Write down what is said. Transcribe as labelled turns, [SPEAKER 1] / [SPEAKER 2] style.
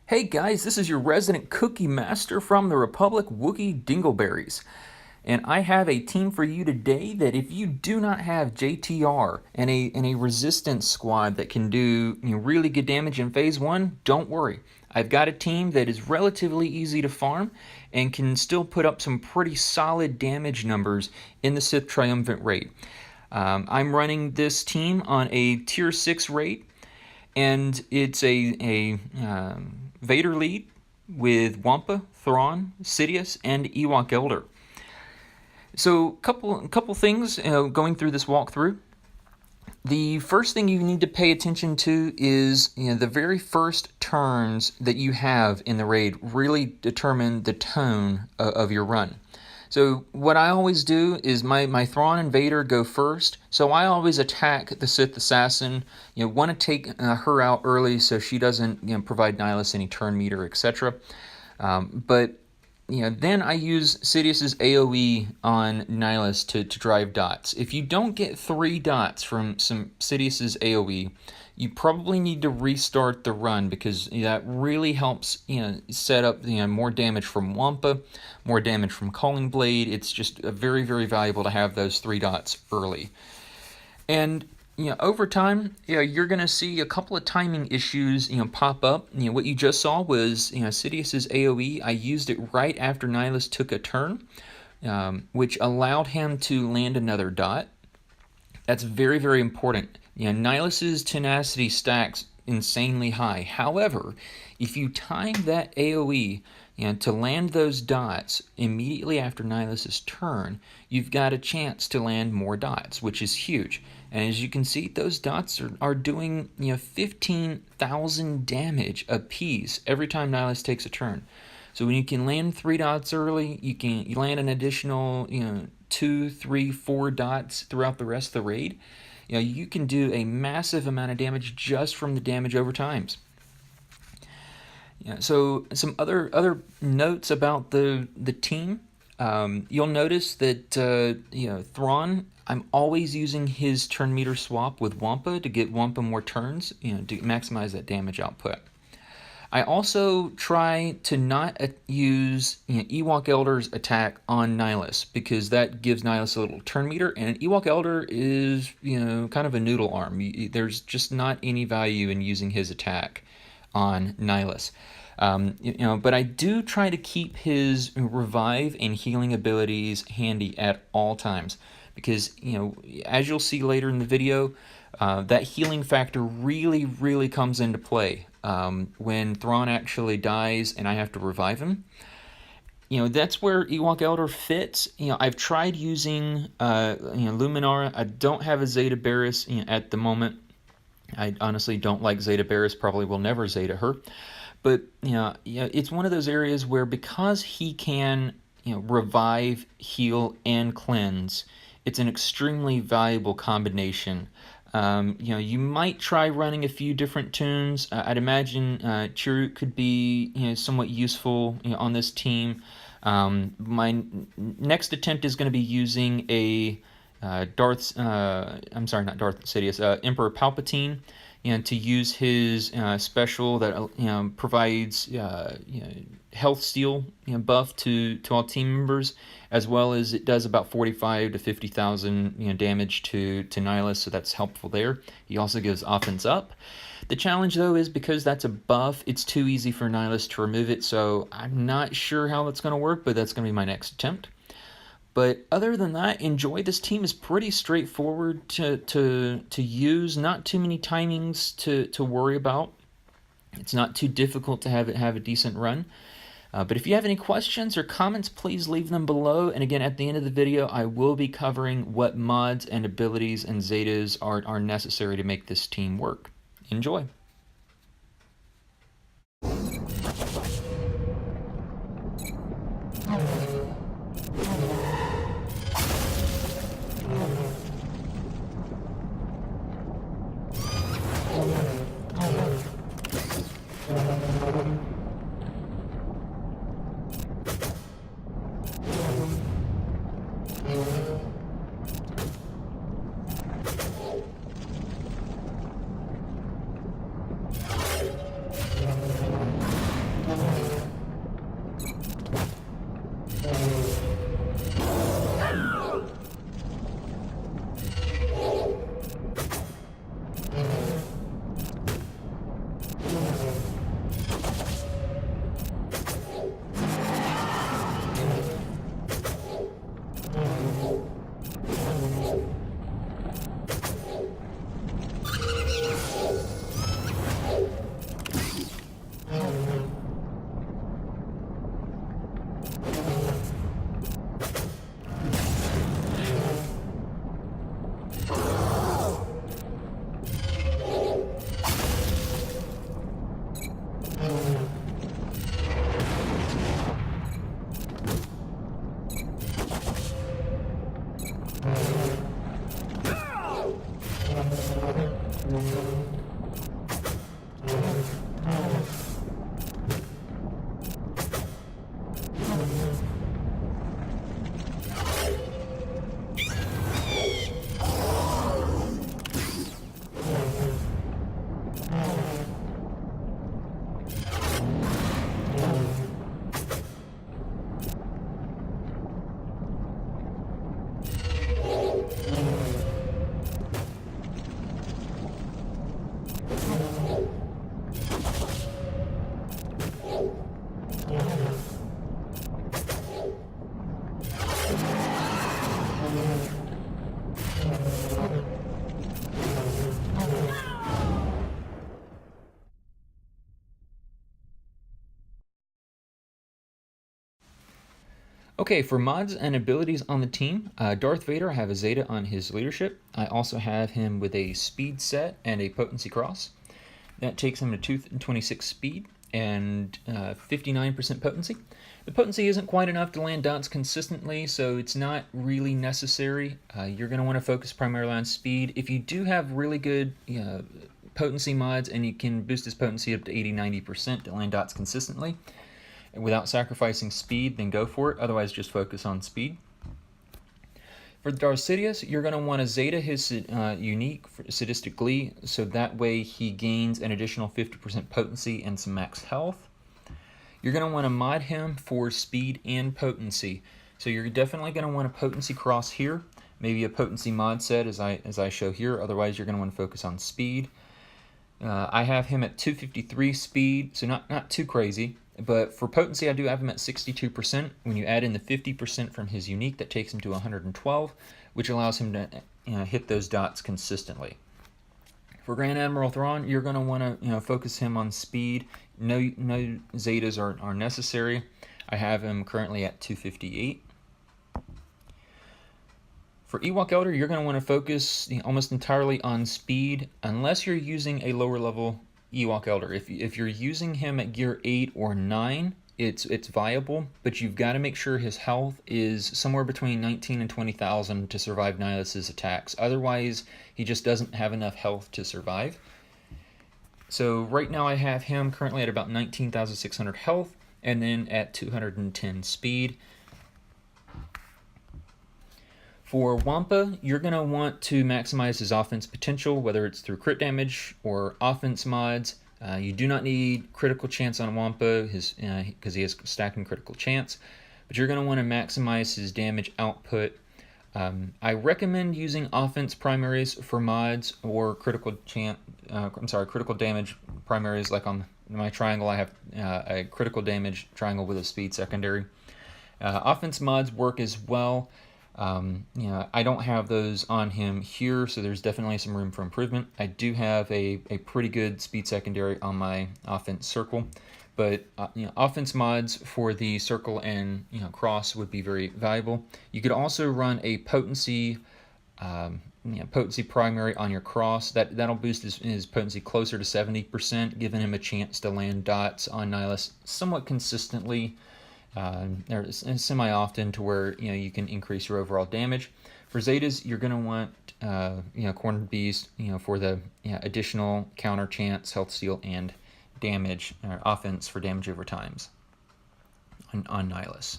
[SPEAKER 1] Hey guys, this is your resident cookie master from the Republic, Wookie Dingleberries. And I have a team for you today that if you do not have JTR and a resistance squad that can do really good damage in phase 1, don't worry. I've got a team that is relatively easy to farm and can still put up some pretty solid damage numbers in the Sith Triumphant raid. I'm running this team on a tier 6 raid, and it's a Vader lead with Wampa, Thrawn, Sidious, and Ewok Elder. So, couple things going through this walkthrough. The first thing you need to pay attention to is the very first turns that you have in the raid really determine the tone of your run. So what I always do is my Thrawn and Vader go first, so I always attack the Sith Assassin, want to take her out early so she doesn't provide Nihilus any turn meter, etc. But then I use Sidious's AoE on Nihilus to drive dots. If you don't get 3 dots from some Sidious's AoE, you probably need to restart the run, because that really helps set up more damage from Wampa, more damage from Calling Blade. It's just very, very valuable to have those 3 dots early. And over time, you're going to see a couple of timing issues pop up. What you just saw was Sidious's AoE. I used it right after Nihilus took a turn, which allowed him to land another dot. That's very, very important. Nihilus's tenacity stacks insanely high. However, if you time that AoE to land those dots immediately after Nihilus's turn, you've got a chance to land more dots, which is huge. And as you can see, those dots are doing 15,000 damage apiece every time Nihilus takes a turn. So when you can land 3 dots early, you land an additional 2, 3, 4 dots throughout the rest of the raid. You can do a massive amount of damage just from the damage over times. So some other notes about the team. You'll notice that Thrawn, I'm always using his turn meter swap with Wampa to get Wampa more turns, to maximize that damage output. I also try to not use Ewok Elder's attack on Nihilus, because that gives Nihilus a little turn meter, and an Ewok Elder is kind of a noodle arm. There's just not any value in using his attack on Nihilus. But I do try to keep his revive and healing abilities handy at all times, because as you'll see later in the video, that healing factor really, really comes into play when Thrawn actually dies and I have to revive him. That's where Ewok Elder fits. I've tried using Luminara. I don't have a Zeta Barris at the moment. I honestly don't like Zeta Barris. Probably will never Zeta her. But it's one of those areas where, because he can revive, heal, and cleanse, it's an extremely valuable combination. You might try running a few different tunes. I'd imagine Chirrut could be somewhat useful on this team. My next attempt is going to be using a Emperor Palpatine, to use his special that provides health steal buff to all team members, as well as it does about 45 to 50,000 damage to Nihilus, so that's helpful there. He also gives offense up. The challenge, though, is because that's a buff, it's too easy for Nihilus to remove it, so I'm not sure how that's going to work, but that's going to be my next attempt. But other than that, enjoy. This team is pretty straightforward to use. Not too many timings to worry about. It's not too difficult to have a decent run. But if you have any questions or comments, please leave them below. And again, at the end of the video, I will be covering what mods and abilities and zetas are necessary to make this team work. Enjoy. Okay, for mods and abilities on the team, Darth Vader, I have a Zeta on his leadership. I also have him with a speed set and a potency cross. That takes him to 226 speed and 59% potency. The potency isn't quite enough to land dots consistently, so it's not really necessary. You're going to want to focus primarily on speed. If you do have really good potency mods and you can boost his potency up to 80-90% to land dots consistently without sacrificing speed, then go for it. Otherwise, just focus on speed. For Darth Sidious, you're going to want to Zeta his unique Sadistic Glee, so that way he gains an additional 50% potency and some max health. You're going to want to mod him for speed and potency. So you're definitely going to want a potency cross here, maybe a potency mod set as I show here. Otherwise, you're going to want to focus on speed. I have him at 253 speed, so not too crazy. But for potency, I do have him at 62%. When you add in the 50% from his unique, that takes him to 112, which allows him to hit those dots consistently. For Grand Admiral Thrawn, you're going to want to focus him on speed. No Zetas are necessary. I have him currently at 258. For Ewok Elder, you're going to want to focus almost entirely on speed, unless you're using a lower level Ewok Elder. If you're using him at gear 8 or 9, it's viable, but you've got to make sure his health is somewhere between 19 and 20,000 to survive Nihilus's attacks. Otherwise, he just doesn't have enough health to survive. So right now I have him currently at about 19,600 health, and then at 210 speed. For Wampa, you're going to want to maximize his offense potential, whether it's through crit damage or offense mods. You do not need critical chance on Wampa because he has stacking critical chance, but you're going to want to maximize his damage output. I recommend using offense primaries for mods or critical damage primaries. Like on my triangle, I have a critical damage triangle with a speed secondary. Offense mods work as well. I don't have those on him here, so there's definitely some room for improvement. I do have a pretty good speed secondary on my offense circle, but offense mods for the circle and cross would be very valuable. You could also run a potency primary on your cross. That'll boost his potency closer to 70%, giving him a chance to land dots on Nihilus somewhat consistently. Semi-often to where you can increase your overall damage. For Zetas, you're going to want Cornered Beast for the additional counter chance, health steal, and damage offense for damage over times on Nihilus.